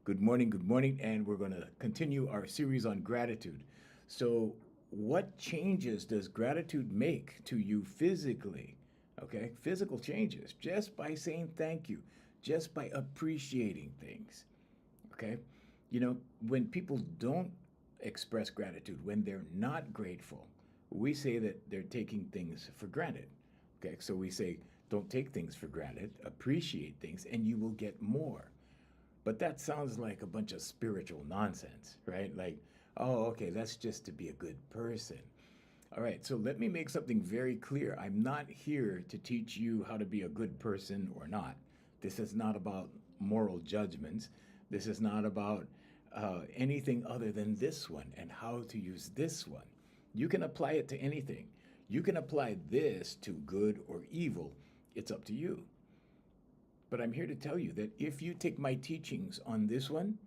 good morning, and we're going to continue our series on gratitude. So, what changes does gratitude make to you physically? Okay, physical changes just by saying thank you, just by appreciating things. Okay, when people don't express gratitude, when they're not grateful, we say that they're taking things for granted. Okay, so we say, don't take things for granted, appreciate things, and you will get more. But that sounds like a bunch of spiritual nonsense, right? Like, oh, okay, that's just to be a good person. All right, so let me make something very clear. I'm not here to teach you how to be a good person or not. This is not about moral judgments. This is not about anything other than this one and how to use this one. You can apply it to anything. You can apply this to good or evil. It's up to you. But I'm here to tell you that if you take my teachings on this one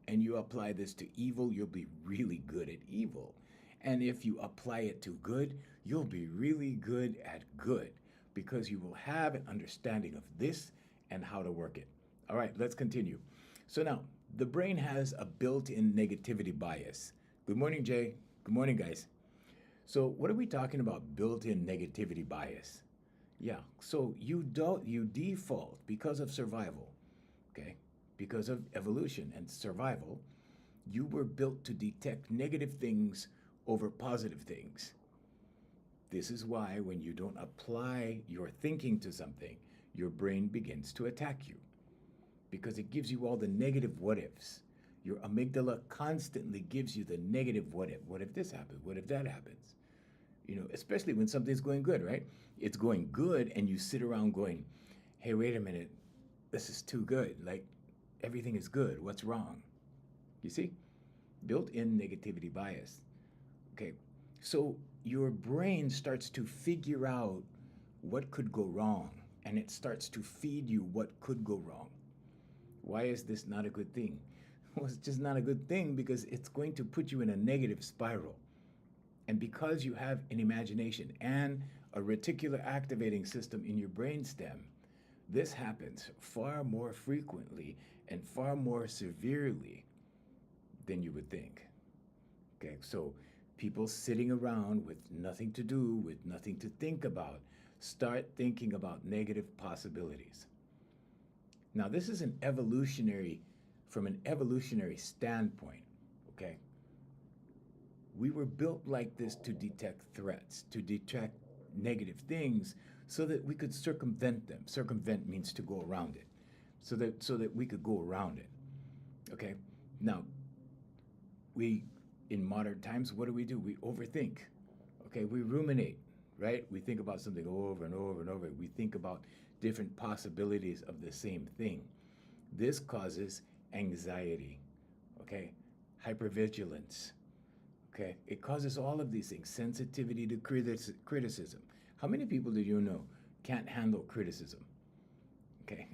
and you apply this to evil, you'll be really good at evil. And if you apply it to good, you'll be really good at good because you will have an understanding of this and how to work it. All right, let's continue. So now, the brain has a built in negativity bias. Good morning, Jay. Good morning, guys. So, what are we talking about built in negativity bias? Yeah, so you default because of survival, okay? Because of evolution and survival, you were built to detect negative things over positive things. This is why when you don't apply your thinking to something, your brain begins to attack you because it gives you all the negative what ifs. Your amygdala constantly gives you the negative what if. What if this happens? What if that happens? Especially when something's going good, right? It's going good, and you sit around going, hey, wait a minute, this is too good. Like, everything is good. What's wrong? You see? Built in negativity bias. Okay, so your brain starts to figure out what could go wrong, and it starts to feed you what could go wrong. Why is this not a good thing? Well, it's just not a good thing because it's going to put you in a negative spiral. And because you have an imagination and a reticular activating system in your brainstem, this happens far more frequently and far more severely than you would think. Okay, so people sitting around with nothing to do, with nothing to think about, start thinking about negative possibilities. Now, this is from an evolutionary standpoint, okay? We were built like this to detect threats, to detect negative things so that we could circumvent them. Circumvent means to go around it. So that we could go around it. Okay? Now, we in modern times, what do? We overthink. Okay? We ruminate, right? We think about something over and over and over. We think about different possibilities of the same thing. This causes anxiety, okay? Hypervigilance, okay? It causes all of these things, sensitivity to criticism. How many people do you know can't handle criticism? Okay.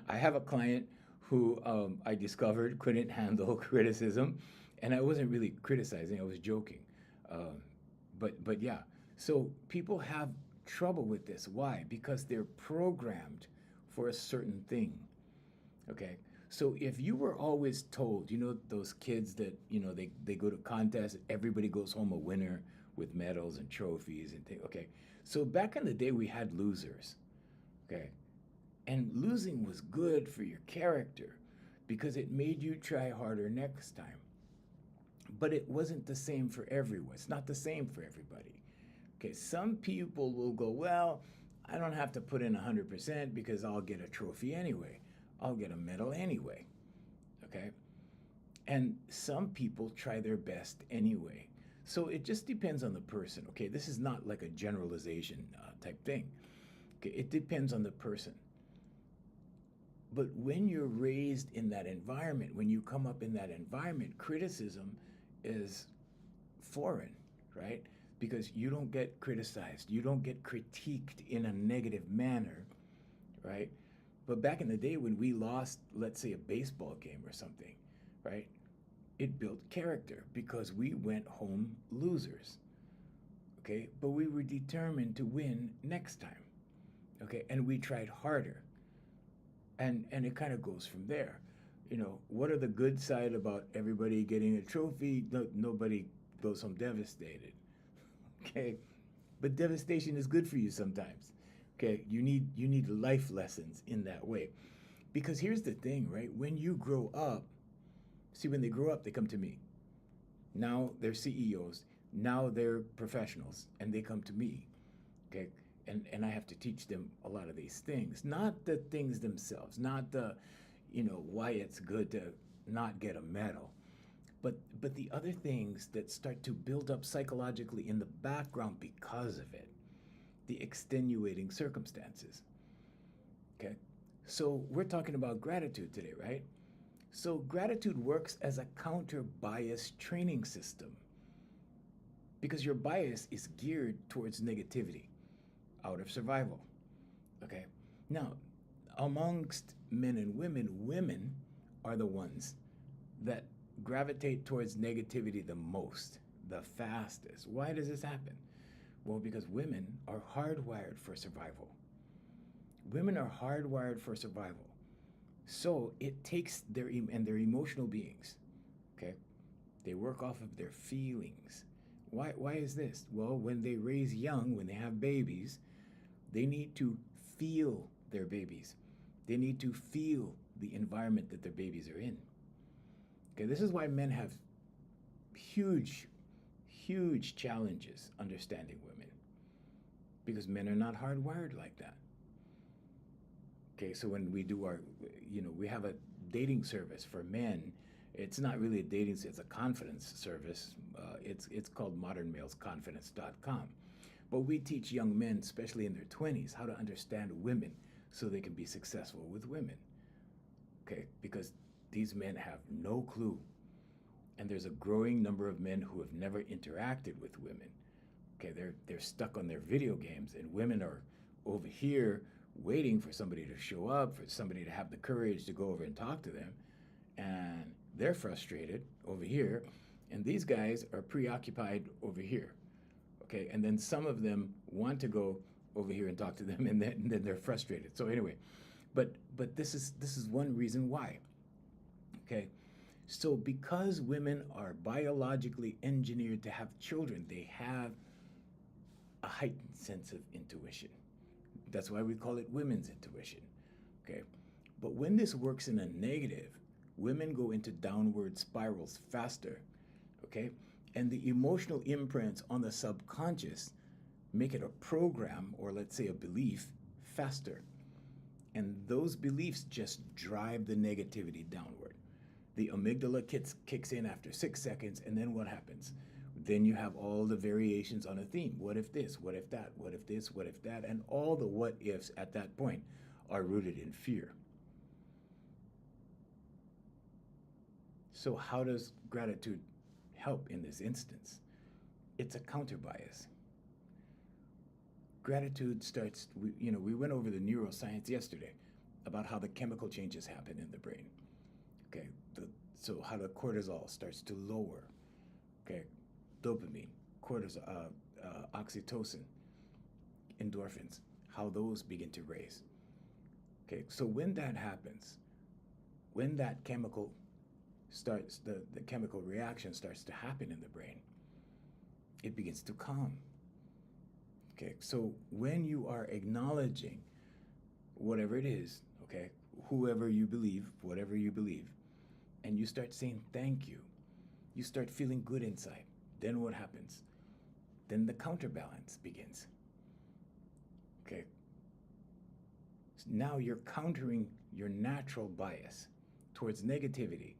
I have a client who I discovered couldn't handle criticism, and I wasn't really criticizing, I was joking. Um, but yeah, so people have trouble with this. Why? Because they're programmed for a certain thing. Okay. So if you were always told, those kids that, they go to contests, everybody goes home a winner with medals and trophies and things. Okay. So back in the day, we had losers. Okay. And losing was good for your character because it made you try harder next time. But it wasn't the same for everyone. It's not the same for everybody. Okay. Some people will go, well, I don't have to put in 100% because I'll get a trophy anyway. I'll get a medal anyway. Okay. And some people try their best anyway. So it just depends on the person. Okay. This is not like a generalization type thing. Okay. It depends on the person. But when you're raised in that environment, when you come up in that environment, criticism is foreign, right? Because you don't get criticized, you don't get critiqued in a negative manner, right? But back in the day when we lost, let's say, a baseball game or something, right? It built character because we went home losers, okay? But we were determined to win next time, okay? And we tried harder. And it kind of goes from there. What are the good side about everybody getting a trophy? No, nobody goes home devastated. Okay, but devastation is good for you sometimes. Okay, you need life lessons in that way, because here's the thing, right? When you grow up, see, when they grow up, they come to me. Now they're CEOs. Now they're professionals, and they come to me. Okay, and I have to teach them a lot of these things, not the things themselves, not the, why it's good to not get a medal, but the other things that start to build up psychologically in the background because of it, the extenuating circumstances. Okay, so we're talking about gratitude today, right? So gratitude works as a counter bias training system because your bias is geared towards negativity out of survival. Okay, now amongst men and women, women are the ones that gravitate towards negativity the most, the fastest. Why does this happen? Well, because women are hardwired for survival. Women are hardwired for survival. So it takes and they're emotional beings. Okay? They work off of their feelings. Why is this? Well, when they raise young, when they have babies, they need to feel their babies. They need to feel the environment that their babies are in. Okay, this is why men have huge, huge challenges understanding women, because men are not hardwired like that. Okay, so when we do we have a dating service for men. It's not really a dating service, it's a confidence service. It's called modernmalesconfidence.com. But we teach young men, especially in their 20s, how to understand women so they can be successful with women. Okay, because these men have no clue. And there's a growing number of men who have never interacted with women. Okay, they're stuck on their video games, and women are over here waiting for somebody to show up, for somebody to have the courage to go over and talk to them. And they're frustrated over here, and these guys are preoccupied over here. Okay, and then some of them want to go over here and talk to them, and then they're frustrated. So anyway, but this is one reason why. Okay, so because women are biologically engineered to have children, they have a heightened sense of intuition. That's why we call it women's intuition. Okay, but when this works in a negative, women go into downward spirals faster. Okay, and the emotional imprints on the subconscious make it a program, or let's say a belief, faster. And those beliefs just drive the negativity downward. The amygdala kicks in after 6 seconds, and then what happens? Then you have all the variations on a theme. What if this? What if that? What if this? What if that? And all the what ifs at that point are rooted in fear. So how does gratitude help in this instance? It's a counter bias. Gratitude starts, we went over the neuroscience yesterday about how the chemical changes happen in the brain. Okay, so how the cortisol starts to lower. Okay, dopamine, cortisol, oxytocin, endorphins, how those begin to raise. Okay, so when that happens, when that chemical starts, the chemical reaction starts to happen in the brain, it begins to calm. Okay, so when you are acknowledging whatever it is, okay, whoever you believe, whatever you believe, and you start saying thank you, you start feeling good inside. Then what happens? Then the counterbalance begins. Okay, so now you're countering your natural bias towards negativity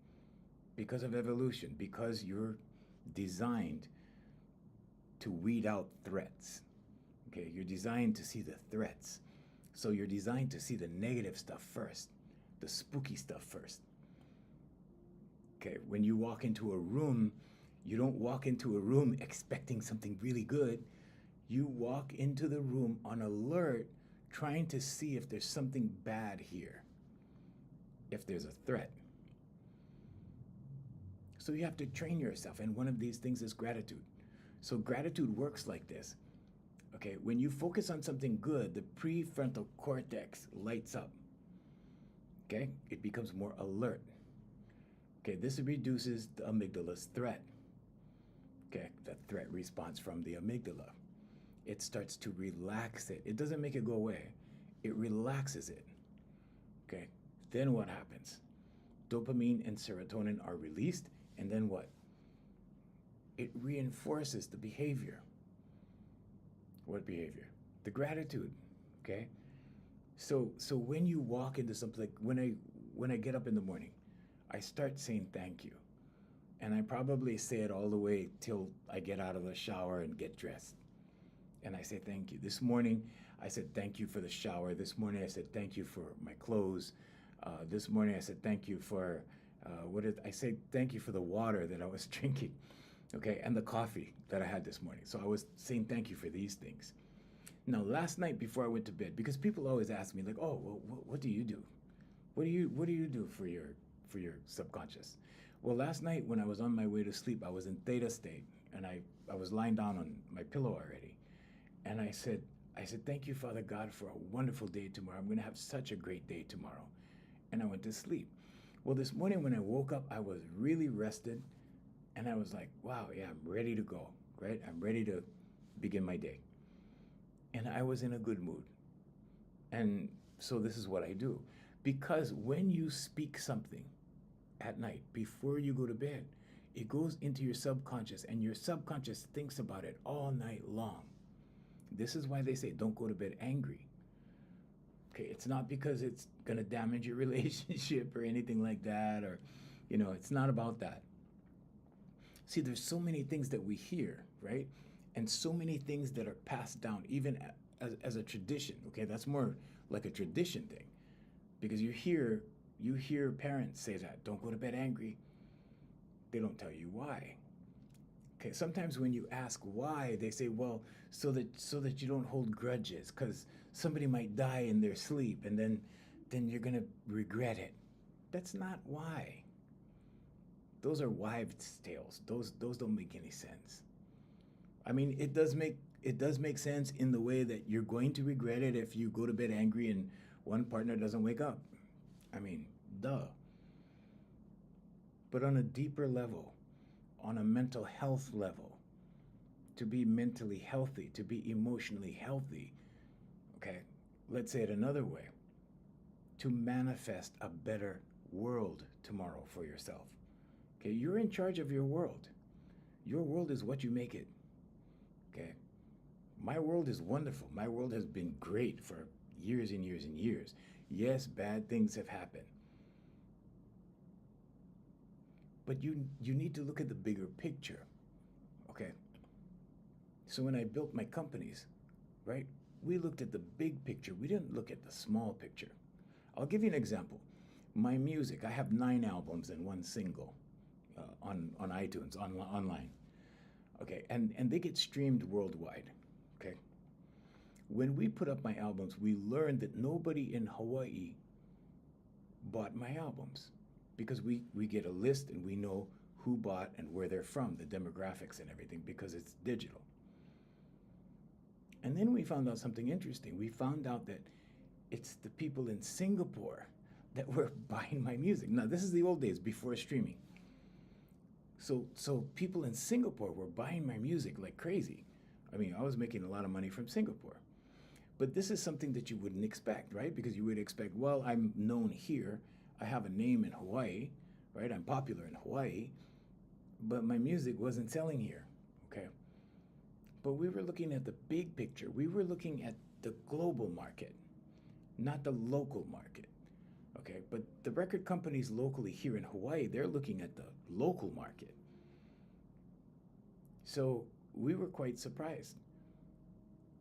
because of evolution, because you're designed to weed out threats. Okay, you're designed to see the threats. So you're designed to see the negative stuff first, the spooky stuff first. Okay, when you walk into a room, you don't walk into a room expecting something really good. You walk into the room on alert, trying to see if there's something bad here, if there's a threat. So you have to train yourself, and one of these things is gratitude. So gratitude works like this. Okay, when you focus on something good, the prefrontal cortex lights up. Okay, it becomes more alert. Okay, this reduces the amygdala's threat. Okay, the threat response from the amygdala. It starts to relax it. It doesn't make it go away, it relaxes it. Okay, then what happens? Dopamine and serotonin are released, and then what? It reinforces the behavior. What behavior? The gratitude. Okay, so when you walk into something, like when I get up in the morning, I start saying thank you. And I probably say it all the way till I get out of the shower and get dressed. And I say thank you. This morning, I said thank you for the shower. This morning, I said thank you for my clothes. This morning, I said thank you for I say thank you for the water that I was drinking, okay, and the coffee that I had this morning. So I was saying thank you for these things. Now, last night before I went to bed, because people always ask me like, oh, well, what do you do? What do you do for your subconscious? Well, last night when I was on my way to sleep, I was in theta state, and I was lying down on my pillow already, and I said, thank you, Father God, for a wonderful day tomorrow. I'm going to have such a great day tomorrow. And I went to sleep. Well, this morning when I woke up, I was really rested, and I was like, wow, yeah, I'm ready to go, right? I'm ready to begin my day. And I was in a good mood. And so this is what I do. Because when you speak something at night before you go to bed, it goes into your subconscious, and your subconscious thinks about it all night long. This is why they say don't go to bed angry. Okay, it's not because it's going to damage your relationship or anything like that, or, it's not about that. See, there's so many things that we hear, right? And so many things that are passed down, even as a tradition. Okay, that's more like a tradition thing, because you hear parents say that don't go to bed angry. They don't tell you why. Okay, sometimes when you ask why, they say, well, so that you don't hold grudges, because somebody might die in their sleep, and then you're gonna regret it. That's not why. Those are wives' tales. Those don't make any sense. I mean, it does make sense in the way that you're going to regret it if you go to bed angry and one partner doesn't wake up. I mean, duh. But on a deeper level, on a mental health level, to be mentally healthy, to be emotionally healthy, okay, let's say it another way, to manifest a better world tomorrow for yourself. Okay, you're in charge of your world. Your world is what you make it. Okay, my world is wonderful. My world has been great for years and years and years. Yes, bad things have happened. But you need to look at the bigger picture. Okay. So when I built my companies, right, we looked at the big picture. We didn't look at the small picture. I'll give you an example. My music, I have 9 albums and 1 single on iTunes, online. Okay, and they get streamed worldwide. Okay. When we put up my albums, we learned that nobody in Hawaii bought my albums, because we get a list and we know who bought and where they're from, the demographics and everything, because it's digital. And then we found out something interesting. We found out that it's the people in Singapore that were buying my music. Now, this is the old days before streaming. So people in Singapore were buying my music like crazy. I mean, I was making a lot of money from Singapore. But this is something that you wouldn't expect, right? Because you would expect, well, I'm known here. I have a name in Hawaii, right? I'm popular in Hawaii, but my music wasn't selling here, okay? But we were looking at the big picture. We were looking at the global market, not the local market, okay? But the record companies locally here in Hawaii, they're looking at the local market. So we were quite surprised.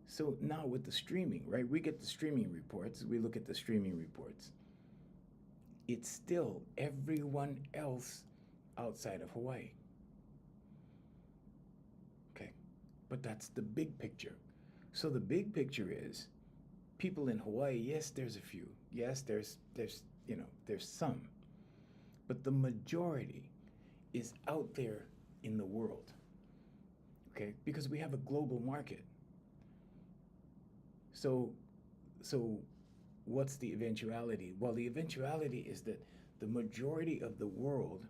So now with the streaming, right? We get the streaming reports. We look at the streaming reports. It's still everyone else outside of Hawaii. Okay, but that's the big picture. So the big picture is people in Hawaii. Yes, there's a few. Yes, there's some, but the majority is out there in the world. Okay, because we have a global market. So what's the eventuality? Well, the eventuality is that the majority of the world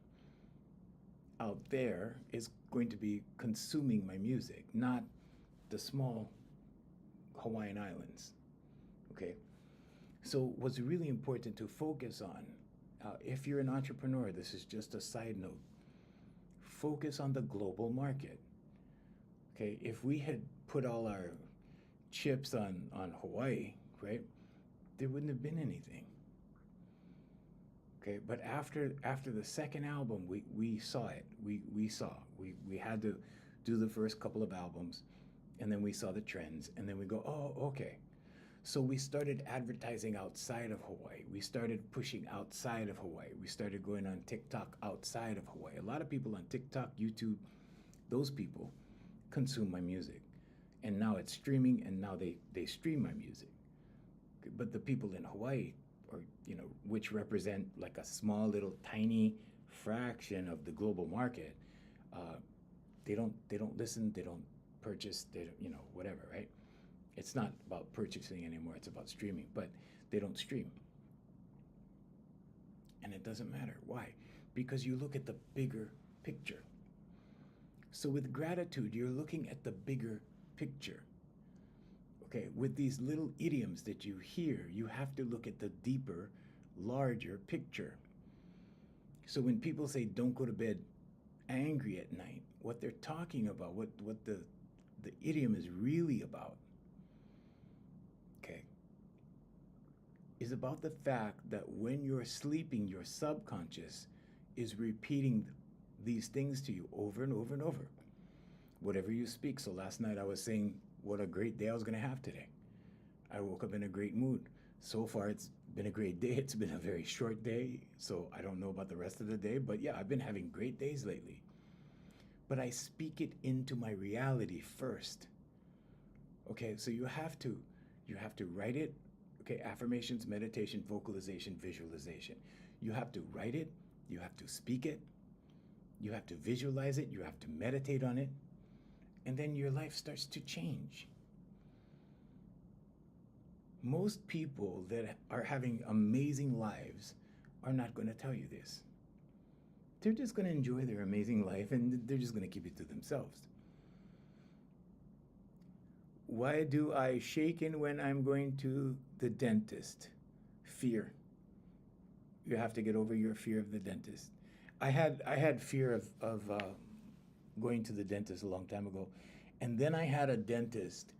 out there is going to be consuming my music, not the small Hawaiian Islands. Okay? So, what's really important to focus on, if you're an entrepreneur, this is just a side note, focus on the global market. Okay? If we had put all our chips on Hawaii, right, there wouldn't have been anything. Okay, but after the second album, we saw it. We had to do the first couple of albums, and then we saw the trends, and then we go, oh, okay. So we started advertising outside of Hawaii. We started pushing outside of Hawaii. We started going on TikTok outside of Hawaii. A lot of people on TikTok, YouTube, those people consume my music. And now it's streaming, and now they stream my music. But the people in Hawaii, or which represent like a small little tiny fraction of the global market, they don't listen, they don't purchase, they don't, whatever, right? It's not about purchasing anymore, it's about streaming, but they don't stream. And it doesn't matter. Why? Because you look at the bigger picture. So with gratitude, you're looking at the bigger picture. Okay, with these little idioms that you hear, you have to look at the deeper, larger picture. So when people say don't go to bed angry at night, what they're talking about, what the idiom is really about, okay, is about the fact that when you're sleeping, your subconscious is repeating these things to you over and over and over. Whatever you speak. So last night I was saying what a great day I was going to have today. I woke up in a great mood. So far, it's been a great day. It's been a very short day, so I don't know about the rest of the day. But yeah, I've been having great days lately. But I speak it into my reality first. Okay, so you have to write it. Okay, affirmations, meditation, vocalization, visualization. You have to write it. You have to speak it. You have to visualize it. You have to meditate on it. And then your life starts to change. Most people that are having amazing lives are not going to tell you this. They're just going to enjoy their amazing life, and they're just going to keep it to themselves. Why do I shaken when I'm going to the dentist? Fear. You have to get over your fear of the dentist. I had fear of going to the dentist a long time ago, and then I had a dentist.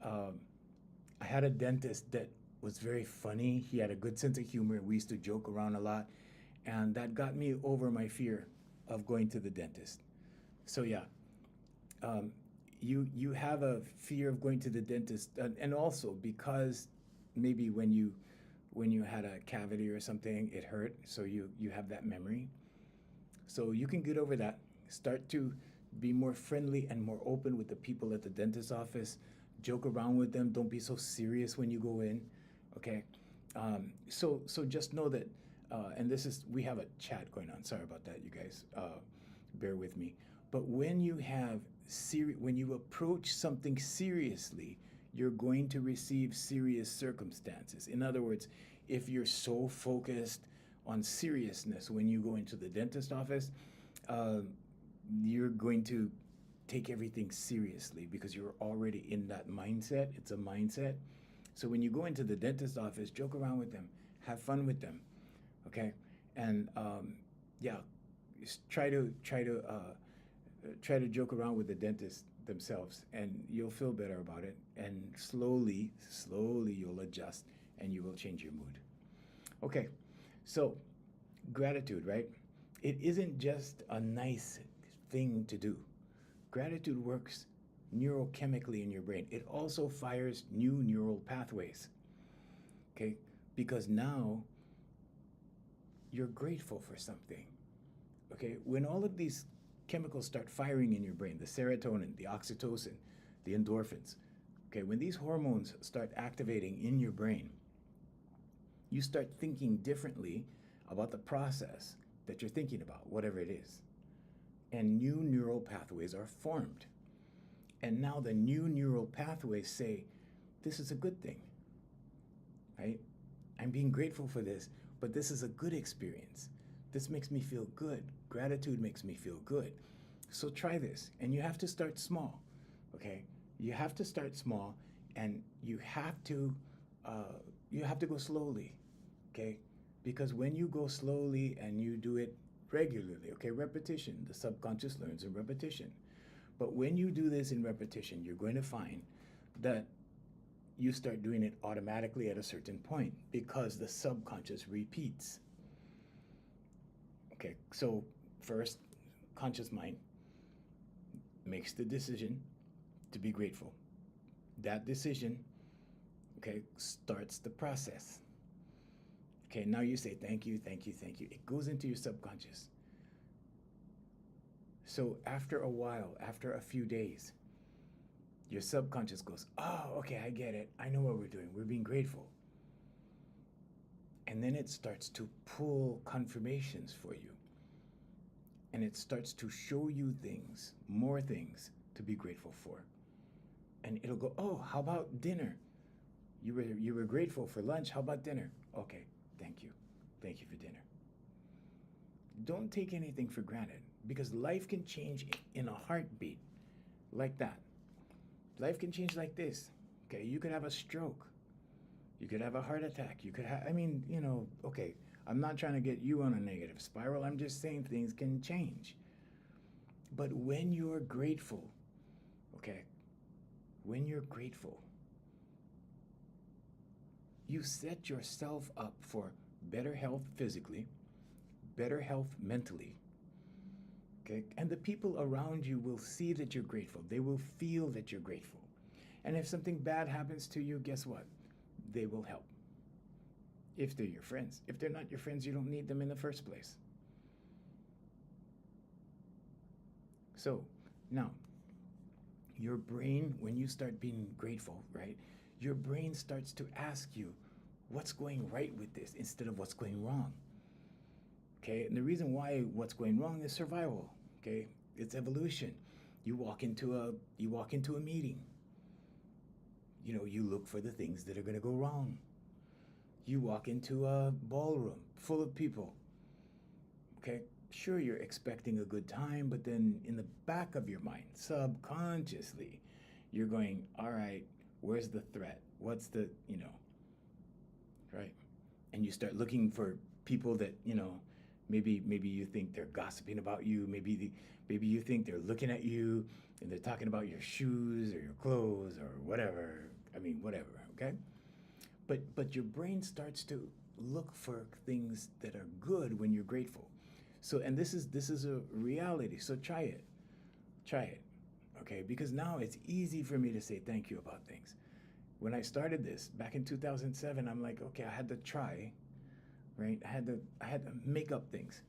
I had a dentist that was very funny. He had a good sense of humor. We used to joke around a lot, and that got me over my fear of going to the dentist. So yeah, you have a fear of going to the dentist, and also because maybe when you had a cavity or something, it hurt, so you have that memory. So you can get over that. Start to be more friendly and more open with the people at the dentist's office. Joke around with them. Don't be so serious when you go in. Okay. So just know that, and we have a chat going on. Sorry about that, you guys. Bear with me. But when you when you approach something seriously, you're going to receive serious circumstances. In other words, if you're so focused on seriousness when you go into the dentist office, you're going to take everything seriously because you're already in that mindset. It's a mindset. So when you go into the dentist office, joke around with them, have fun with them, okay? And yeah, try to joke around with the dentist themselves, and you'll feel better about it. And slowly you'll adjust, and you will change your mood. Okay, so gratitude, right? It isn't just a nice thing to do. Gratitude works neurochemically in your brain. It also fires new neural pathways, okay? Because now you're grateful for something, okay? When all of these chemicals start firing in your brain, the serotonin, the oxytocin, the endorphins, okay? When these hormones start activating in your brain, you start thinking differently about the process that you're thinking about, whatever it is. And new neural pathways are formed. And now the new neural pathways say, this is a good thing, right? I'm being grateful for this, but this is a good experience. This makes me feel good. Gratitude makes me feel good. So try this. And you have to start small. Okay? You have to start small, and you have to go slowly. Okay? Because when you go slowly and you do it regularly, okay, repetition, the subconscious learns in repetition. But when you do this in repetition, you're going to find that you start doing it automatically at a certain point because the subconscious repeats. Okay, so first, conscious mind makes the decision to be grateful. That decision, okay, starts the process. Okay, now you say thank you, thank you, thank you. It goes into your subconscious. So after a while, after a few days, your subconscious goes, oh, okay, I get it. I know what we're doing. We're being grateful. And then it starts to pull confirmations for you. And it starts to show you things, more things to be grateful for. And it'll go, oh, how about dinner? You were grateful for lunch. How about dinner? Okay, thank you. Thank you for dinner. Don't take anything for granted, because life can change in a heartbeat, like that. Life can change like this. Okay, you could have a stroke. You could have a heart attack. You could have, okay, I'm not trying to get you on a negative spiral. I'm just saying things can change. But when you're grateful, okay, when you're grateful, you set yourself up for better health physically, better health mentally. Okay? And the people around you will see that you're grateful. They will feel that you're grateful. And if something bad happens to you, guess what? They will help. If they're your friends. If they're not your friends, you don't need them in the first place. So, now, your brain, when you start being grateful, right? Your brain starts to ask you, what's going right with this instead of what's going wrong? Okay, and the reason why what's going wrong is survival. Okay, it's evolution. You walk into a meeting. You look for the things that are going to go wrong. You walk into a ballroom full of people. Okay, sure, you're expecting a good time, but then in the back of your mind, subconsciously, you're going, all right, where's the threat? What's the, right? And you start looking for people that, maybe you think they're gossiping about you. Maybe you think they're looking at you and they're talking about your shoes or your clothes or whatever. Whatever, okay? But your brain starts to look for things that are good when you're grateful. So, and this is a reality. So try it, okay? Because now it's easy for me to say thank you about things. When I started this back in 2007, I'm like, okay, I had to try, right? I had to make up things.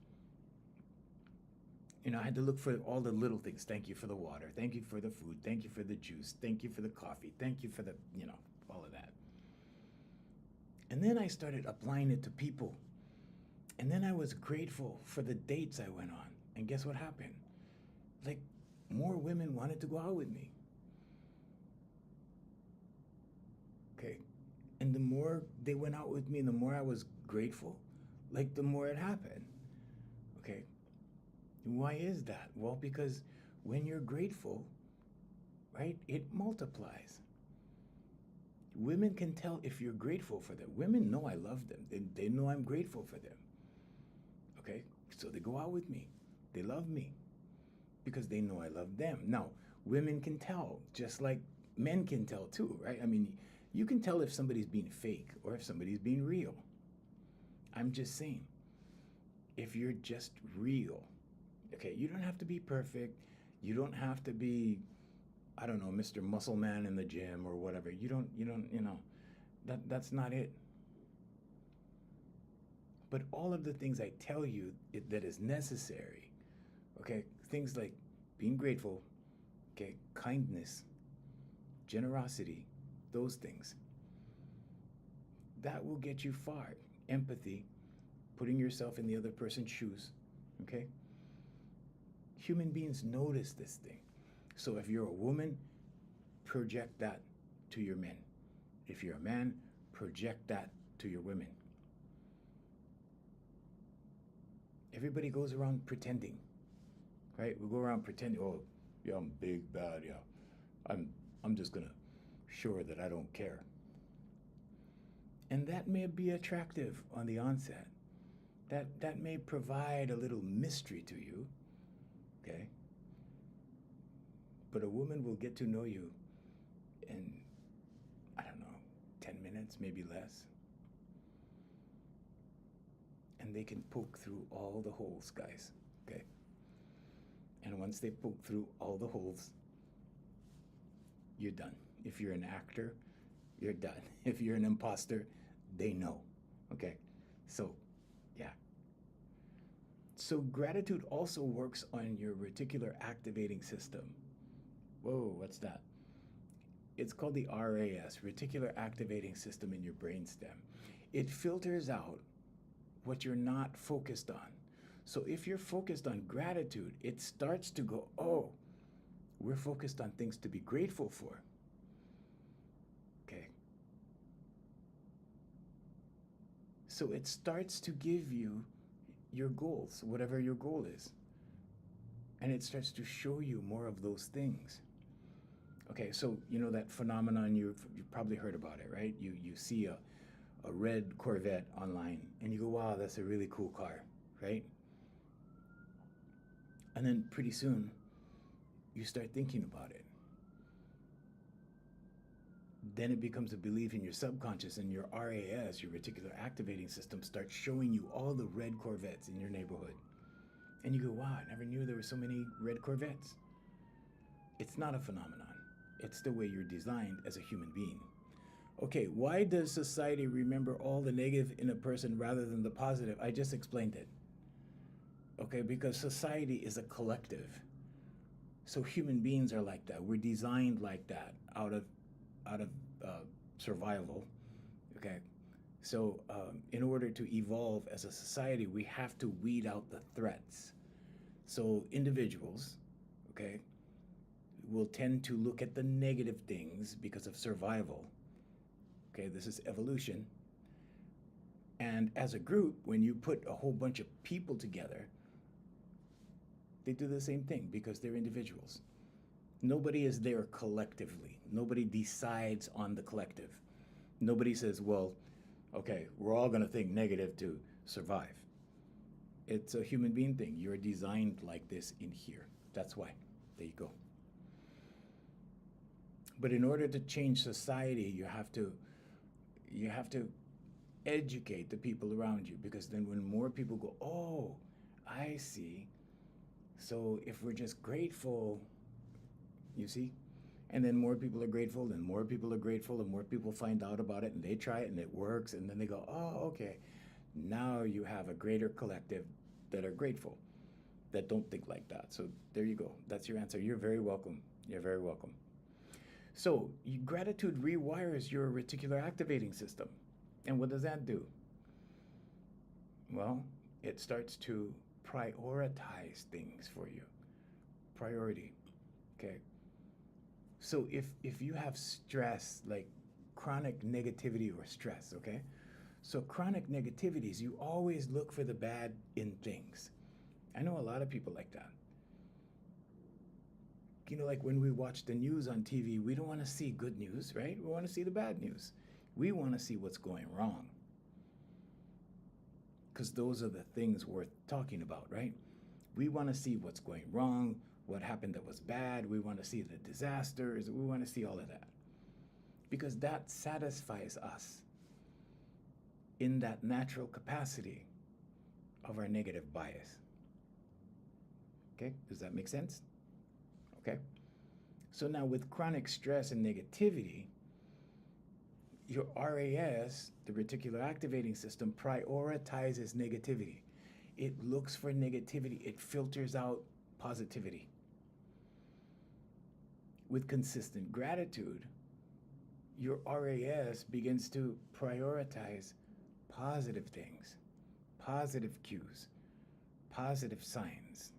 I had to look for all the little things. Thank you for the water. Thank you for the food. Thank you for the juice. Thank you for the coffee. Thank you for the, all of that. And then I started applying it to people. And then I was grateful for the dates I went on. And guess what happened? Like, more women wanted to go out with me. Okay. And the more they went out with me and the more I was grateful, like, the more it happened. Okay. Why is that? Well, because when you're grateful, right, it multiplies. Women can tell if you're grateful for them. Women know I love them. They know I'm grateful for them. Okay? So they go out with me. They love me because they know I love them. Now, women can tell, just like men can tell too, right? You can tell if somebody's being fake or if somebody's being real. I'm just saying, if you're just real, okay, you don't have to be perfect. You don't have to be, I don't know, Mr. Muscle Man in the gym or whatever. You don't, that's not it. But all of the things I tell you that is necessary, okay, things like being grateful, okay, kindness, generosity, those things, that will get you far. Empathy, putting yourself in the other person's shoes, okay? Human beings notice this thing. So if you're a woman, project that to your men. If you're a man, project that to your women. Everybody goes around pretending, right? We go around pretending, oh, yeah, I'm big, bad, yeah. I'm just gonna show her that I don't care. And that may be attractive on the onset. That may provide a little mystery to you, okay? But a woman will get to know you in, I don't know, 10 minutes, maybe less. And they can poke through all the holes, guys, okay? And once they poke through all the holes, you're done. If you're an actor, you're done. If you're an imposter, they know, okay? So, yeah. So gratitude also works on your reticular activating system. Whoa, what's that? It's called the RAS, reticular activating system in your brainstem. It filters out what you're not focused on. So if you're focused on gratitude, it starts to go, oh, we're focused on things to be grateful for. Okay. So it starts to give you your goals, whatever your goal is. And it starts to show you more of those things. Okay, so you know that phenomenon, you've probably heard about it, right? You see a red Corvette online and you go, wow, that's a really cool car, right? And then pretty soon you start thinking about it. Then it becomes a belief in your subconscious, and your RAS, your reticular activating system, starts showing you all the red Corvettes in your neighborhood. And you go, wow, I never knew there were so many red Corvettes. It's not a phenomenon. It's the way you're designed as a human being. Okay, why does society remember all the negative in a person rather than the positive? I just explained it. Okay, because society is a collective. So human beings are like that. We're designed like that out of survival. Okay, so in order to evolve as a society, we have to weed out the threats. So individuals, okay, will tend to look at the negative things because of survival. Okay, this is evolution. And as a group, when you put a whole bunch of people together, they do the same thing because they're individuals. Nobody is there collectively. Nobody decides on the collective. Nobody says, well, okay, we're all going to think negative to survive. It's a human being thing. You're designed like this in here. That's why. There you go. But in order to change society, you have to educate the people around you, because then when more people go, oh, I see. So if we're just grateful, you see, and then more people are grateful, and more people are grateful, and more people find out about it, and they try it, and it works, and then they go, oh, okay. Now you have a greater collective that are grateful, that don't think like that. So there you go. That's your answer. You're very welcome. You're very welcome. So gratitude rewires your reticular activating system. And what does that do? Well, it starts to prioritize things for you. Priority. Okay. So if you have stress, like chronic negativity or stress, okay? So chronic negativities, you always look for the bad in things. I know a lot of people like that. You know, like when we watch the news on TV, we don't want to see good news, right? We want to see the bad news. We want to see what's going wrong, because those are the things worth talking about, right? We want to see what's going wrong, what happened that was bad. We want to see the disasters. We want to see all of that, because that satisfies us in that natural capacity of our negative bias. Okay, does that make sense? Okay. So now with chronic stress and negativity, your RAS, the reticular activating system, prioritizes negativity. It looks for negativity. It filters out positivity. With consistent gratitude, your RAS begins to prioritize positive things, positive cues, positive signs.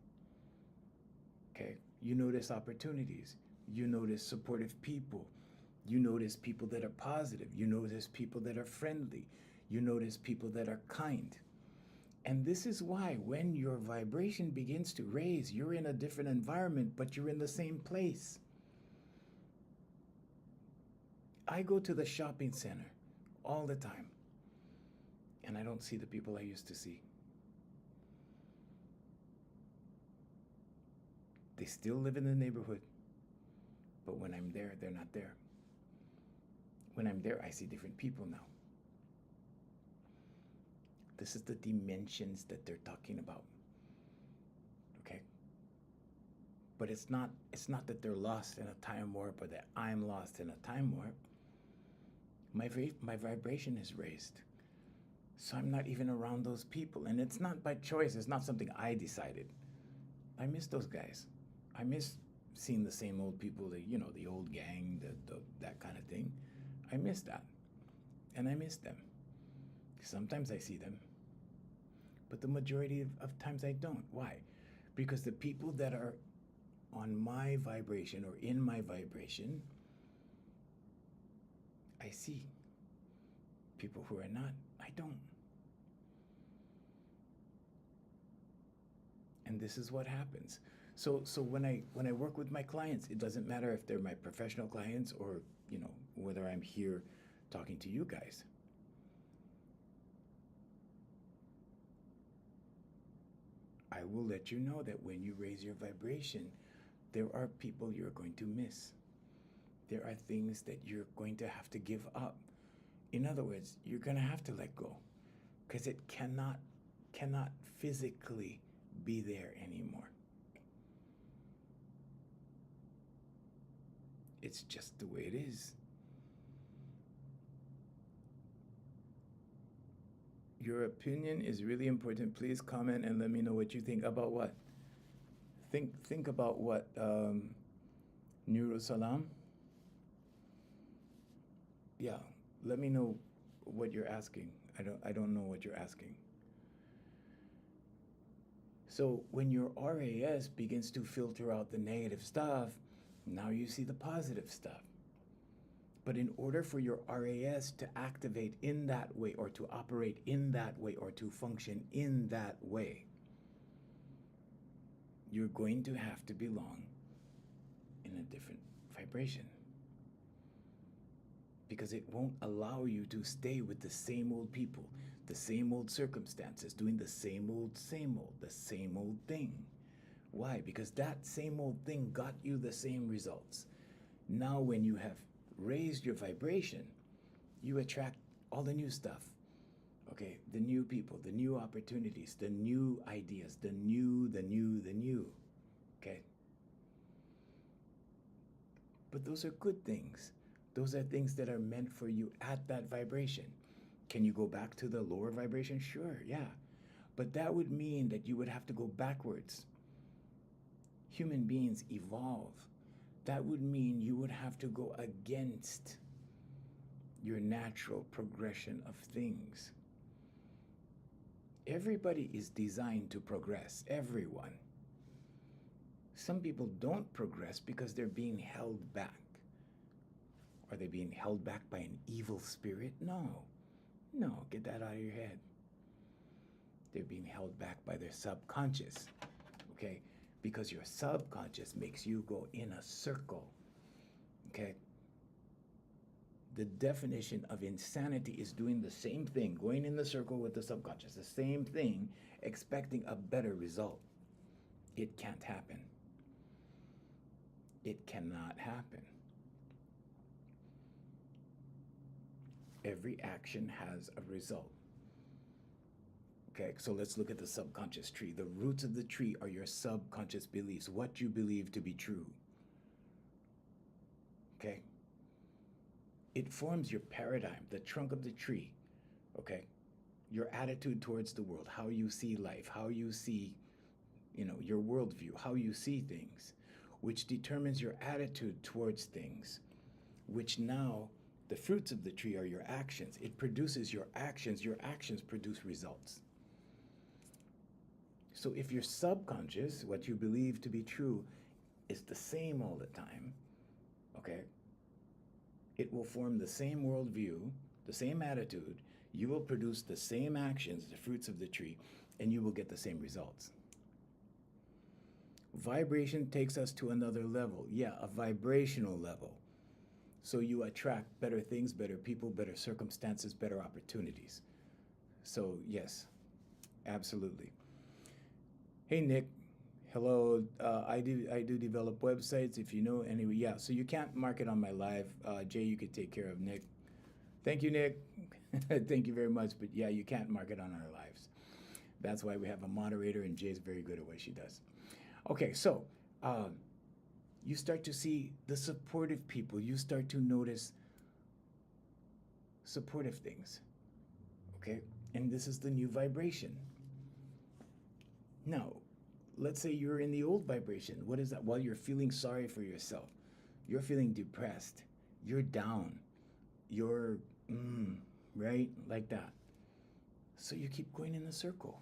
Okay, you notice opportunities. You notice supportive people. You notice people that are positive. You notice people that are friendly. You notice people that are kind. And this is why when your vibration begins to raise, you're in a different environment, but you're in the same place. I go to the shopping center all the time, and I don't see the people I used to see. They still live in the neighborhood, but when I'm there, they're not there. When I'm there, I see different people now. This is the dimensions that they're talking about. Okay? But it's not that they're lost in a time warp or that I'm lost in a time warp. My vibration is raised. So I'm not even around those people. And it's not by choice. It's not something I decided. I miss those guys. I miss seeing the same old people, the old gang, that kind of thing. I miss that. And I miss them. Sometimes I see them. But the majority of times I don't. Why? Because the people that are on my vibration or in my vibration, I see. People who are not, I don't. And this is what happens. So when I work with my clients, it doesn't matter if they're my professional clients or, whether I'm here talking to you guys. I will let you know that when you raise your vibration, there are people you're going to miss. There are things that you're going to have to give up. In other words, you're going to have to let go because it cannot physically be there anymore. It's just the way it is. Your opinion is really important. Please comment and let me know what you think about what. Think about what, Nuru Salam. Yeah, let me know what you're asking. I don't know what you're asking. So when your RAS begins to filter out the negative stuff, now you see the positive stuff. But in order for your RAS to activate in that way or to operate in that way or to function in that way, you're going to have to belong in a different vibration. Because it won't allow you to stay with the same old people, the same old circumstances, doing the same old, the same old thing. Why? Because that same old thing got you the same results. Now when you have raised your vibration, you attract all the new stuff. Okay, the new people, the new opportunities, the new ideas, the new. Okay? But those are good things. Those are things that are meant for you at that vibration. Can you go back to the lower vibration? Sure, yeah. But that would mean that you would have to go backwards. Human beings evolve. That would mean you would have to go against your natural progression of things. Everybody is designed to progress, everyone. Some people don't progress because they're being held back. Are they being held back by an evil spirit? No, get that out of your head. They're being held back by their subconscious, okay? Because your subconscious makes you go in a circle, okay? The definition of insanity is doing the same thing, going in the circle with the subconscious, the same thing, expecting a better result. It can't happen. It cannot happen. Every action has a result. Okay, so let's look at the subconscious tree. The roots of the tree are your subconscious beliefs, what you believe to be true. Okay? It forms your paradigm, the trunk of the tree. Okay? Your attitude towards the world, how you see life, how you see, your worldview, how you see things, which determines your attitude towards things, which now the fruits of the tree are your actions. It produces your actions. Your actions produce results. So if your subconscious, what you believe to be true, is the same all the time, okay, it will form the same worldview, the same attitude. You will produce the same actions, the fruits of the tree, and you will get the same results. Vibration takes us to another level. Yeah, a vibrational level. So you attract better things, better people, better circumstances, better opportunities. So yes, absolutely. Hey Nick, hello. I do develop websites. If you know anyway, yeah. So you can't mark it on my live. Jay, you could take care of Nick. Thank you, Nick. Thank you very much. But yeah, you can't mark it on our lives. That's why we have a moderator, and Jay's very good at what she does. Okay, so you start to see the supportive people. You start to notice supportive things. Okay, and this is the new vibration. Now, let's say you're in the old vibration. What is that? Well, you're feeling sorry for yourself. You're feeling depressed. You're down. You're, right? Like that. So you keep going in a circle.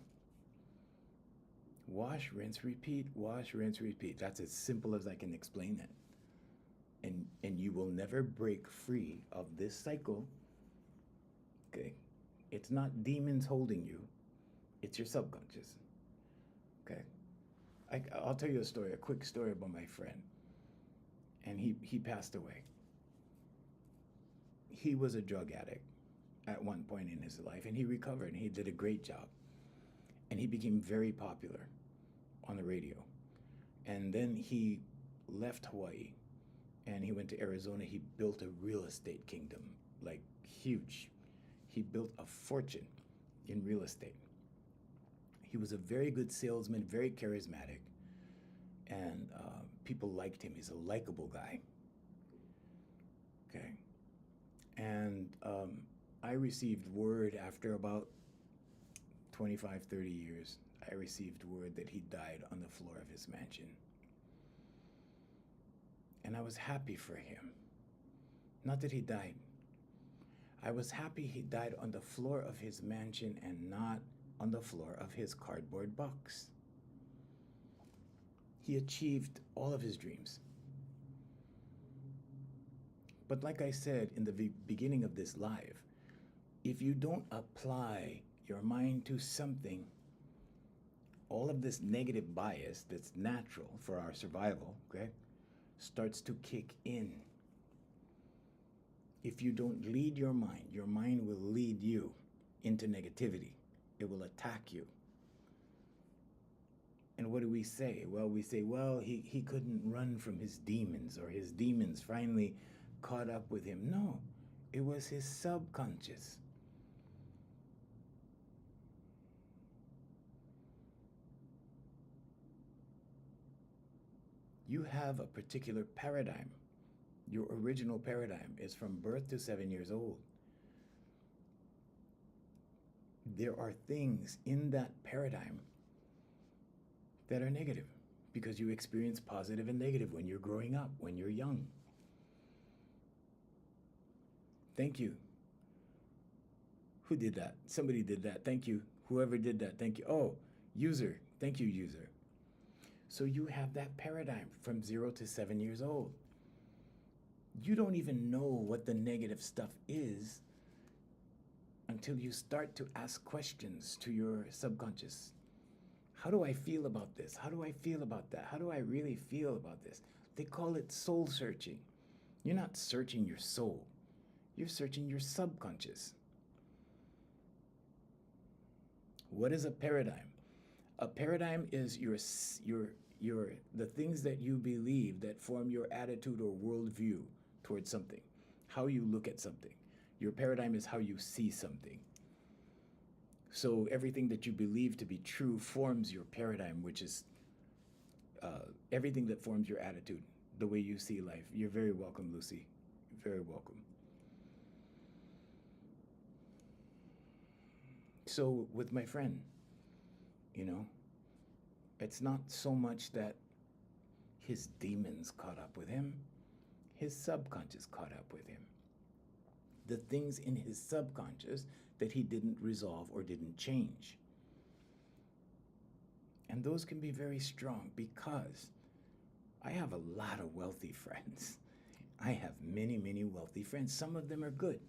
Wash, rinse, repeat, wash, rinse, repeat. That's as simple as I can explain it. And you will never break free of this cycle. Okay? It's not demons holding you. It's your subconscious. Okay? I'll tell you a quick story about my friend. And he passed away. He was a drug addict at one point in his life, and he recovered, and he did a great job. And he became very popular on the radio. And then he left Hawaii, and he went to Arizona. He built a real estate kingdom, like huge. He built a fortune in real estate. He was a very good salesman, very charismatic, and people liked him. He's a likable guy. Okay. And I received word after about 25, 30 years, I received word that he died on the floor of his mansion. And I was happy for him. Not that he died. I was happy he died on the floor of his mansion and not on the floor of his cardboard box. He achieved all of his dreams. But like I said in the beginning of this live, if you don't apply your mind to something, all of this negative bias that's natural for our survival, okay, starts to kick in. If you don't lead your mind will lead you into negativity. It will attack you. And what do we say? Well, we say, well, he couldn't run from his demons, or his demons finally caught up with him. No, it was his subconscious. You have a particular paradigm. Your original paradigm is from birth to 7 years old. There are things in that paradigm that are negative because you experience positive and negative when you're growing up, when you're young. Thank you. Who did that? Somebody did that. Thank you. Whoever did that, thank you. Oh, user. Thank you, user. So you have that paradigm from 0 to 7 years old. You don't even know what the negative stuff is until you start to ask questions to your subconscious. How do I feel about this? How do I feel about that? How do I really feel about this? They call it soul searching. You're not searching your soul. You're searching your subconscious. What is a paradigm? A paradigm is the things that you believe that form your attitude or worldview towards something, how you look at something. Your paradigm is how you see something. So everything that you believe to be true forms your paradigm, which is everything that forms your attitude, the way you see life. You're very welcome, Lucy. You're very welcome. So with my friend, it's not so much that his demons caught up with him. His subconscious caught up with him. The things in his subconscious that he didn't resolve or didn't change. And those can be very strong because I have a lot of wealthy friends. I have many, many wealthy friends. Some of them are good.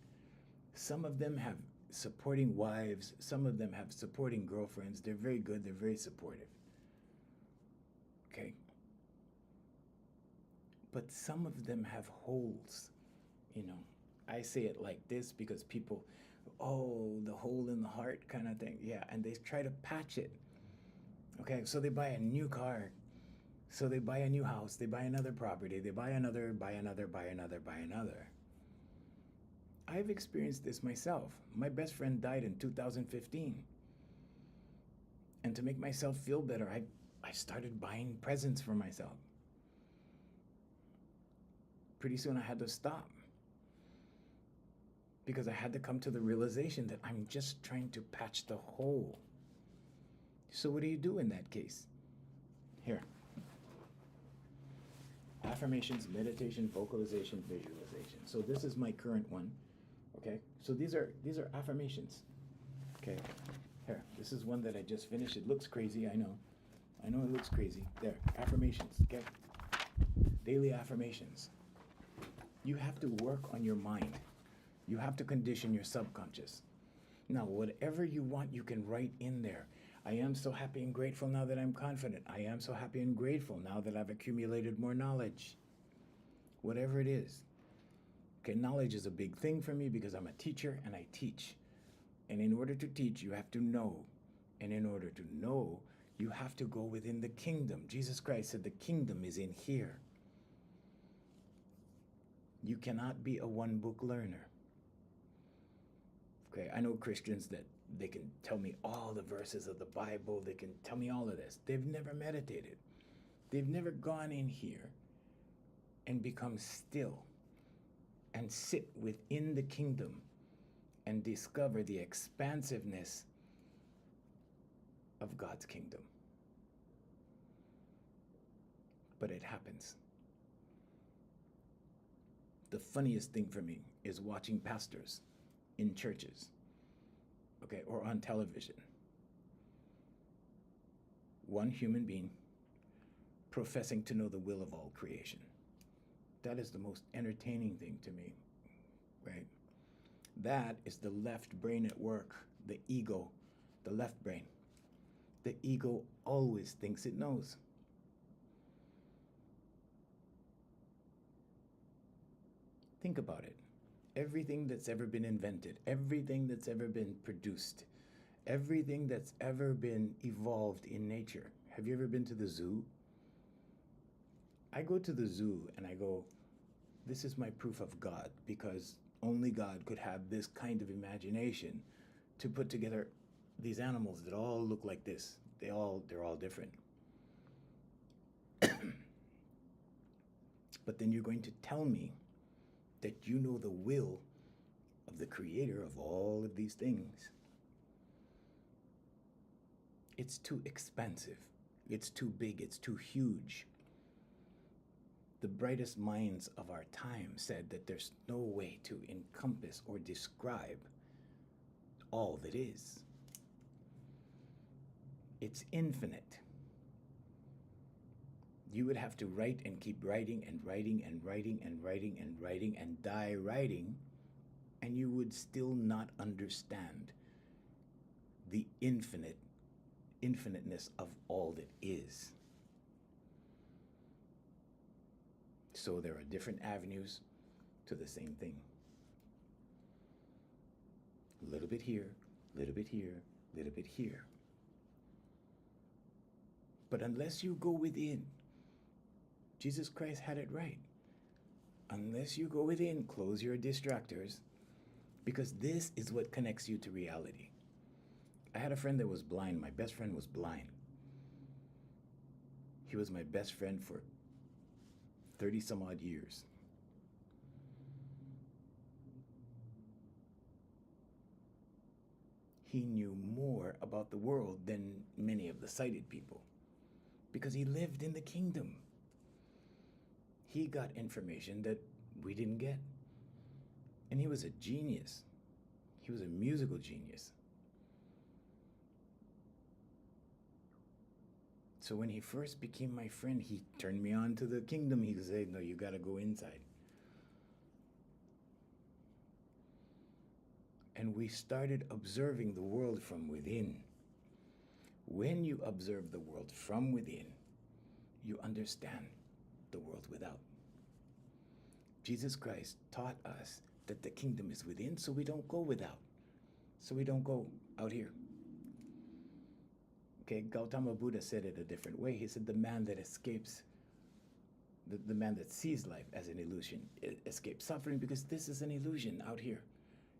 Some of them have supporting wives. Some of them have supporting girlfriends. They're very good. They're very supportive. Okay? But some of them have holes, you know. I say it like this because people, oh, the hole in the heart kind of thing. Yeah, and they try to patch it. Okay, so they buy a new car. So they buy a new house. They buy another property. They buy another, buy another, buy another, buy another. I've experienced this myself. My best friend died in 2015. And to make myself feel better, I started buying presents for myself. Pretty soon I had to stop because I had to come to the realization that I'm just trying to patch the hole. So what do you do in that case? Here. Affirmations, meditation, vocalization, visualization. So this is my current one. Okay? So these are affirmations. Okay? Here. This is one that I just finished. It looks crazy, I know. I know it looks crazy. There. Affirmations. Okay? Daily affirmations. You have to work on your mind. You have to condition your subconscious. Now, whatever you want, you can write in there. I am so happy and grateful now that I'm confident. I am so happy and grateful now that I've accumulated more knowledge. Whatever it is. Okay, knowledge is a big thing for me because I'm a teacher and I teach. And in order to teach, you have to know. And in order to know, you have to go within the kingdom. Jesus Christ said the kingdom is in here. You cannot be a one-book learner. Okay, I know Christians that they can tell me all the verses of the Bible. They can tell me all of this. They've never meditated. They've never gone in here and become still and sit within the kingdom and discover the expansiveness of God's kingdom. But it happens. The funniest thing for me is watching pastors in churches, okay, or on television. One human being professing to know the will of all creation. That is the most entertaining thing to me, right? That is the left brain at work, the ego, the left brain. The ego always thinks it knows. Think about it. Everything that's ever been invented, everything that's ever been produced, everything that's ever been evolved in nature. Have you ever been to the zoo? I go to the zoo and I go, this is my proof of God, because only God could have this kind of imagination to put together these animals that all look like this. They're all different. But then you're going to tell me that you know the will of the creator of all of these things. It's too expansive. It's too big. It's too huge. The brightest minds of our time said that there's no way to encompass or describe all that is. It's infinite. You would have to write and keep writing and writing and writing and writing and writing and die writing, and you would still not understand the infiniteness of all that is. So there are different avenues to the same thing. A little bit here, a little bit here, a little bit here. But unless you go within, Jesus Christ had it right. Unless you go within, close your distractors, because this is what connects you to reality. I had a friend that was blind. My best friend was blind. He was my best friend for 30 some odd years. He knew more about the world than many of the sighted people because he lived in the kingdom. He got information that we didn't get. And he was a genius. He was a musical genius. So when he first became my friend, he turned me on to the kingdom. He said, no, you got to go inside. and we started observing the world from within. When you observe the world from within, you understand the world without. Jesus Christ taught us that the kingdom is within, so we don't go without. So we don't go out here. Okay, Gautama Buddha said it a different way. He said the man that escapes, the man that sees life as an illusion, escapes suffering, because this is an illusion out here.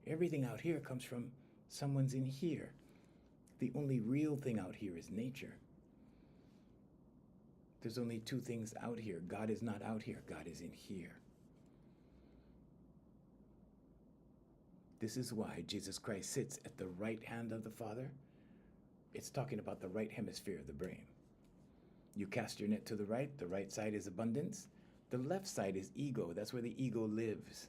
Everything out here comes from someone's in here. The only real thing out here is nature. There's only two things out here. God is not out here. God is in here. This is why Jesus Christ sits at the right hand of the Father. It's talking about the right hemisphere of the brain. You cast your net to the right side is abundance. The left side is ego. That's where the ego lives.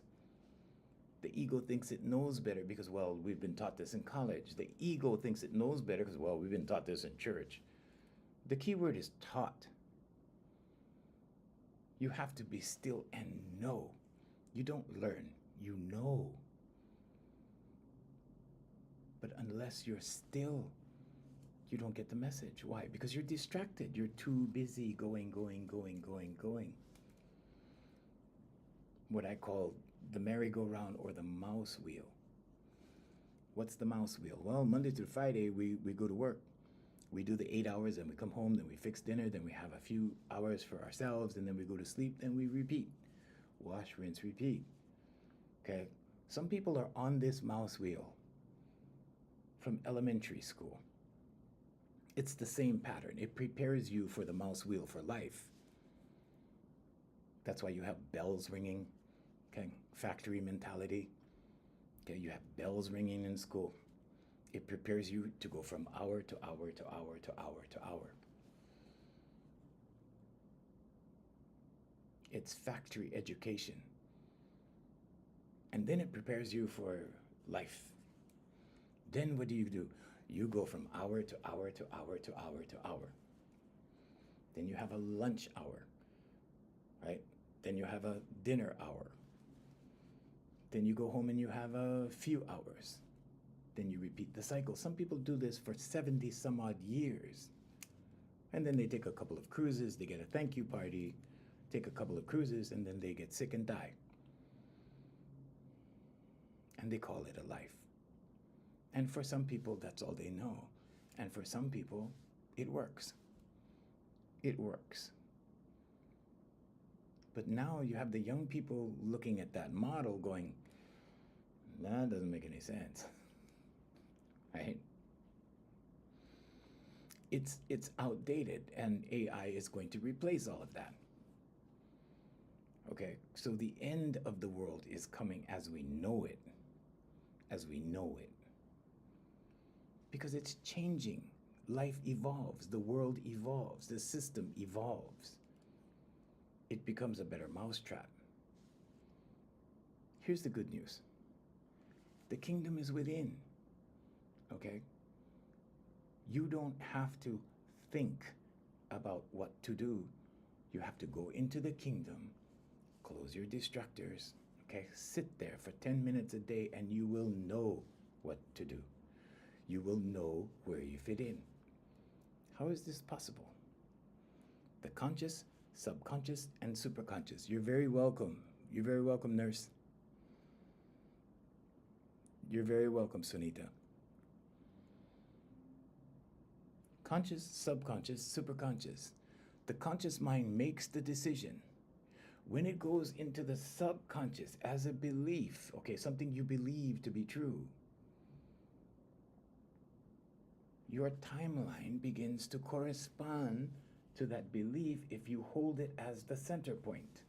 The ego thinks it knows better because, well, we've been taught this in college. The ego thinks it knows better because, well, we've been taught this in church. The key word is taught. You have to be still and know. You don't learn, you know. But unless you're still, you don't get the message. Why? Because you're distracted. You're too busy going. What I call the merry-go-round or the mouse wheel. What's the mouse wheel? Well, Monday through Friday, we go to work. We do the 8 hours, and we come home, then we fix dinner, then we have a few hours for ourselves, and then we go to sleep, then we repeat. Wash, rinse, repeat. Okay? Some people are on this mouse wheel from elementary school. It's the same pattern. It prepares you for the mouse wheel for life. That's why you have bells ringing, okay? Factory mentality. Okay, you have bells ringing in school. It prepares you to go from hour to hour to hour to hour to hour. It's factory education. And then it prepares you for life. Then what do? You go from hour to hour to hour to hour to hour. Then you have a lunch hour, right? Then you have a dinner hour. Then you go home and you have a few hours. Then you repeat the cycle. Some people do this for 70 some odd years. And then they take a couple of cruises, they get a thank you party, take a couple of cruises, and then they get sick and die. And they call it a life. And for some people, that's all they know. And for some people, it works. It works. But now you have the young people looking at that model going, that doesn't make any sense. Right? It's outdated, and AI is going to replace all of that. Okay, so the end of the world is coming as we know it. As we know it. Because it's changing. Life evolves. The world evolves. The system evolves. It becomes a better mousetrap. Here's the good news. The kingdom is within. Okay? You don't have to think about what to do. You have to go into the kingdom, close your distractors, okay? Sit there for 10 minutes a day and you will know what to do. You will know where you fit in. How is this possible? The conscious, subconscious, and superconscious. You're very welcome. You're very welcome, nurse. You're very welcome, Sunita. Conscious, subconscious, superconscious. The conscious mind makes the decision. When it goes into the subconscious as a belief, okay, something you believe to be true, your timeline begins to correspond to that belief if you hold it as the center point.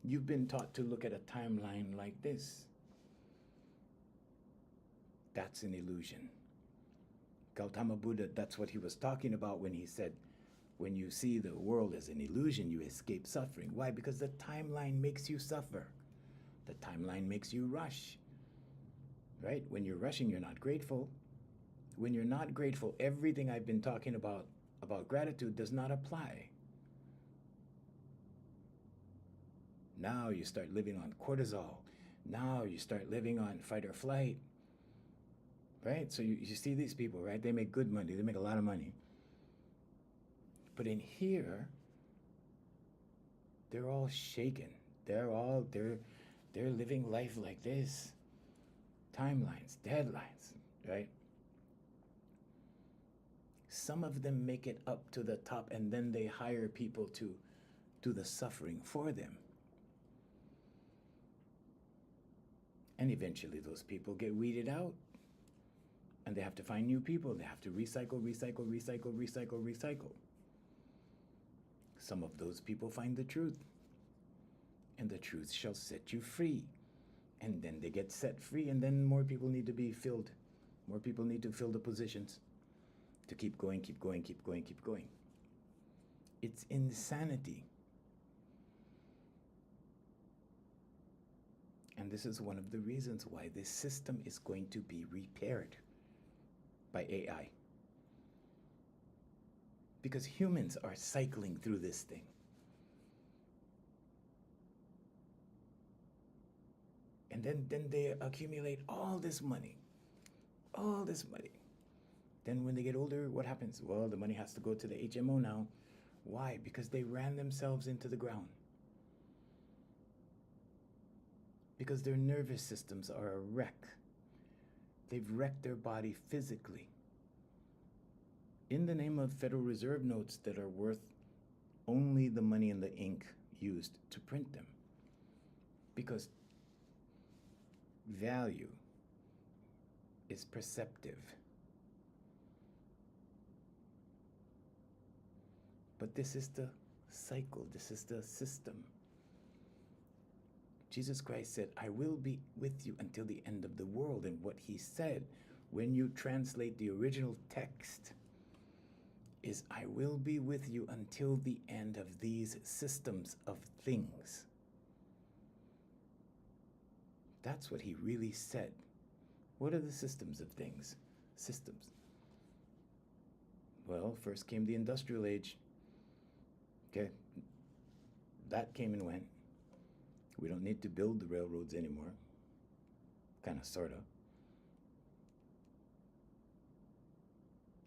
You've been taught to look at a timeline like this. That's an illusion. Gautama Buddha, that's what he was talking about when he said, when you see the world as an illusion, you escape suffering. Why? Because the timeline makes you suffer. The timeline makes you rush. Right? When you're rushing, you're not grateful. When you're not grateful, everything I've been talking about gratitude does not apply. Now you start living on cortisol. Now you start living on fight or flight, right? So you see these people, right? They make good money, they make a lot of money. But in here, they're all shaken. They're living life like this. Timelines, deadlines, right? Some of them make it up to the top and then they hire people to do the suffering for them. And eventually those people get weeded out and they have to find new people. They have to recycle, recycle, recycle, recycle, recycle. Some of those people find the truth, and the truth shall set you free. And then they get set free, and then more people need to be filled. More people need to fill the positions to keep going, keep going, keep going, keep going. It's insanity. And this is one of the reasons why this system is going to be repaired by AI. Because humans are cycling through this thing. And then they accumulate all this money. All this money. Then when they get older, what happens? Well, the money has to go to the HMO now. Why? Because they ran themselves into the ground. Because their nervous systems are a wreck. They've wrecked their body physically. In the name of Federal Reserve notes that are worth only the money and the ink used to print them. Because value is perceptive. But this is the cycle, this is the system. Jesus Christ said, I will be with you until the end of the world. And what he said, when you translate the original text, is I will be with you until the end of these systems of things. That's what he really said. What are the systems of things? Systems. Well, first came the industrial age. Okay, that came and went. We don't need to build the railroads anymore. Kind of, sort of.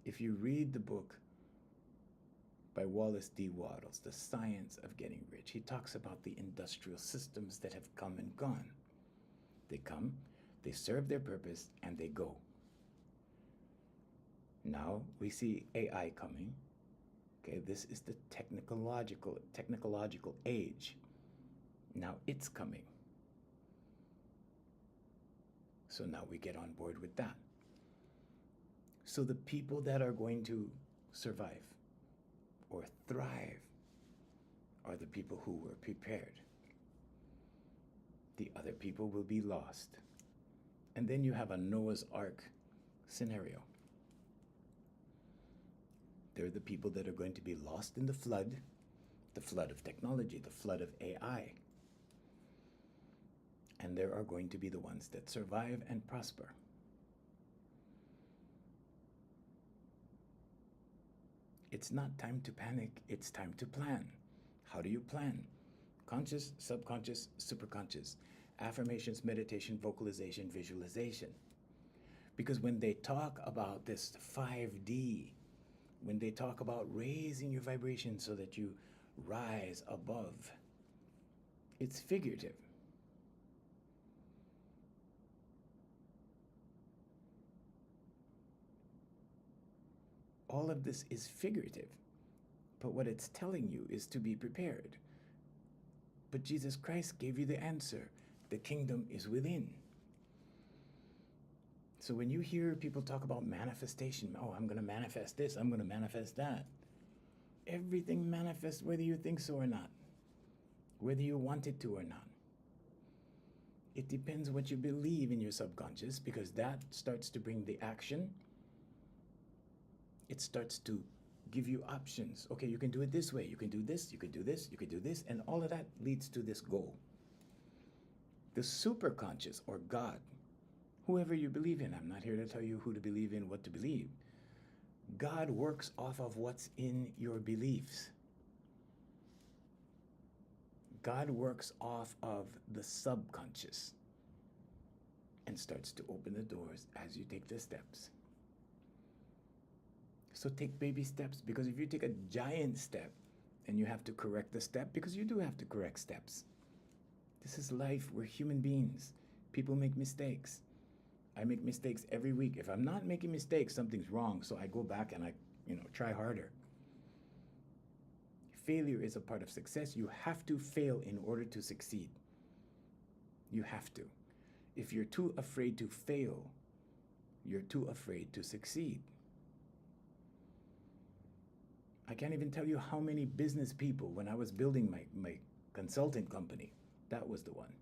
If you read the book by Wallace D. Wattles, The Science of Getting Rich, he talks about the industrial systems that have come and gone. They come, they serve their purpose, and they go. Now we see AI coming. Okay, this is the technological age. Now it's coming. So now we get on board with that. So the people that are going to survive or thrive are the people who were prepared. The other people will be lost. And then you have a Noah's Ark scenario. They're the people that are going to be lost in the flood of technology, the flood of AI. And there are going to be the ones that survive and prosper. It's not time to panic, it's time to plan. How do you plan? Conscious, subconscious, superconscious. Affirmations, meditation, vocalization, visualization. Because when they talk about this 5D, when they talk about raising your vibration so that you rise above, it's figurative. All of this is figurative, but what it's telling you is to be prepared. But Jesus Christ gave you the answer. The kingdom is within. So when you hear people talk about manifestation, oh, I'm going to manifest this, I'm going to manifest that. Everything manifests whether you think so or not, whether you want it to or not. It depends what you believe in your subconscious, because that starts to bring the action. It starts to give you options. Okay, you can do it this way, you can do this, you can do this, you can do this, and all of that leads to this goal. The superconscious, or God, whoever you believe in, I'm not here to tell you who to believe in, what to believe. God works off of what's in your beliefs. God works off of the subconscious. and starts to open the doors as you take the steps. So take baby steps, because if you take a giant step and you have to correct the step, because you do have to correct steps. This is life. We're human beings. People make mistakes. I make mistakes every week. If I'm not making mistakes, something's wrong. So I go back and I, try harder. Failure is a part of success. You have to fail in order to succeed. You have to. If you're too afraid to fail, you're too afraid to succeed. I can't even tell you how many business people, when I was building my consulting company, that was the one.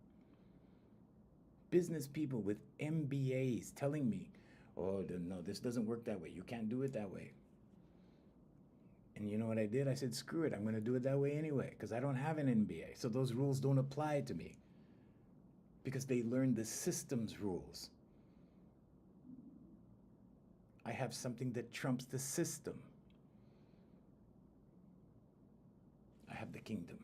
Business people with MBAs telling me, oh, no, this doesn't work that way. You can't do it that way. And you know what I did? I said, screw it. I'm going to do it that way anyway, because I don't have an MBA. So those rules don't apply to me, because they learned the system's rules. I have something that trumps the system. I have the kingdom.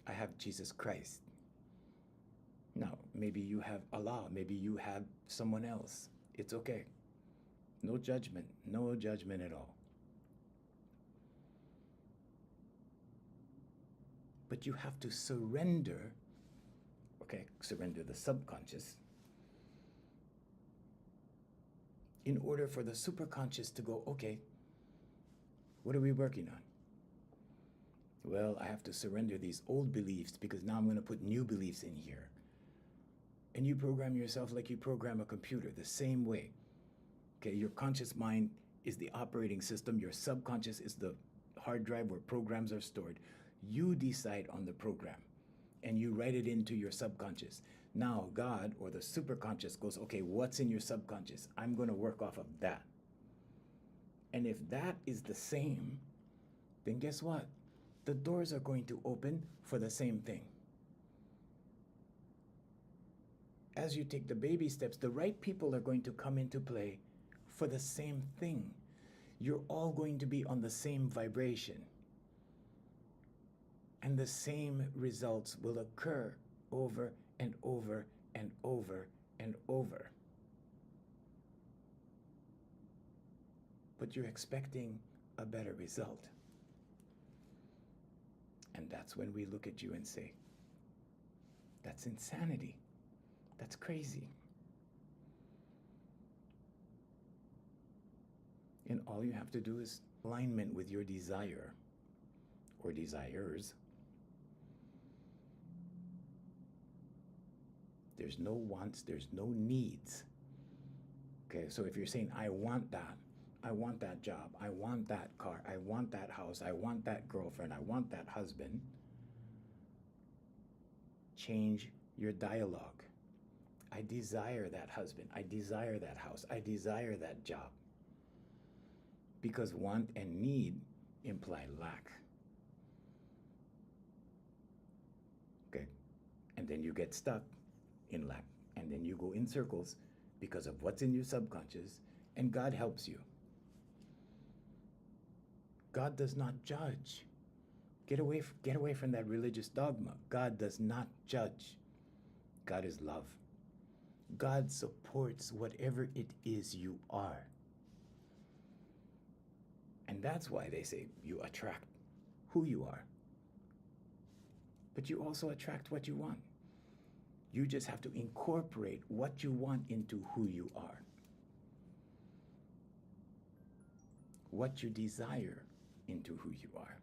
I have Jesus Christ. Now, maybe you have Allah, maybe you have someone else. It's okay. No judgment at all. But you have to surrender, surrender the subconscious, in order for the superconscious to go, okay, what are we working on? Well, I have to surrender these old beliefs, because now I'm going to put new beliefs in here. And you program yourself like you program a computer, the same way. Okay, your conscious mind is the operating system. Your subconscious is the hard drive where programs are stored. You decide on the program, and you write it into your subconscious. Now God, or the superconscious, goes, okay, what's in your subconscious? I'm going to work off of that. And if that is the same, then guess what? The doors are going to open for the same thing. As you take the baby steps, the right people are going to come into play for the same thing. You're all going to be on the same vibration. And the same results will occur over and over and over and over. But you're expecting a better result. And that's when we look at you and say, that's insanity. That's crazy. And all you have to do is alignment with your desire or desires. There's no wants, there's no needs. Okay, so if you're saying, I want that job, I want that car, I want that house, I want that girlfriend, I want that husband, change your dialogue. I desire that husband, I desire that house, I desire that job. Because want and need imply lack. Okay, and then you get stuck in lack, and then you go in circles because of what's in your subconscious, and God helps you. God does not judge. Get away from that religious dogma. God does not judge. God is love. God supports whatever it is you are. And that's why they say you attract who you are. But you also attract what you want. You just have to incorporate what you want into who you are. What you desire into who you are.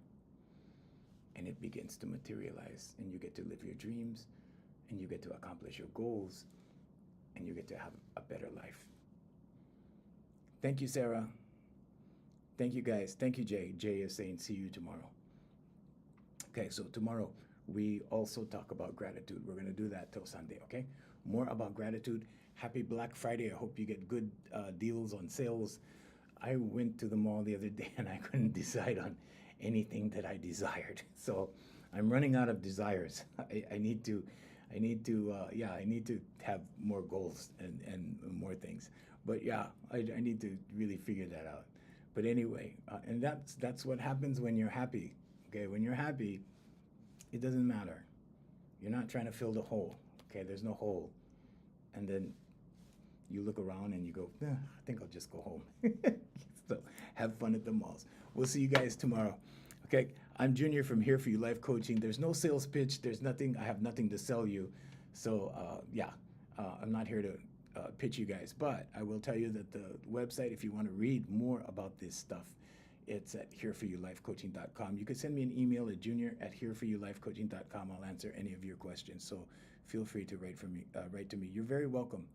And it begins to materialize, and you get to live your dreams, and you get to accomplish your goals, and you get to have a better life. Thank you, Sarah. Thank you, guys. Thank you, Jay. Jay is saying see you tomorrow. Okay, so tomorrow we also talk about gratitude. We're going to do that till Sunday, okay? More about gratitude. Happy Black Friday. I hope you get good deals on sales. I went to the mall the other day and I couldn't decide on anything that I desired. So I'm running out of desires. I need to have more goals and more things. But yeah, I need to really figure that out. But anyway, and that's what happens when you're happy. Okay, when you're happy, it doesn't matter. You're not trying to fill the hole. Okay, there's no hole. and then you look around and you go, I think I'll just go home. So have fun at the malls. We'll see you guys tomorrow. Okay, I'm Junior from Here For You Life Coaching. There's no sales pitch. There's nothing. I have nothing to sell you. So I'm not here to pitch you guys. But I will tell you that the website, if you want to read more about this stuff, it's at hereforyoulifecoaching.com. You can send me an email at junior@hereforyoulifecoaching.com. I'll answer any of your questions. So feel free to write to me. You're very welcome.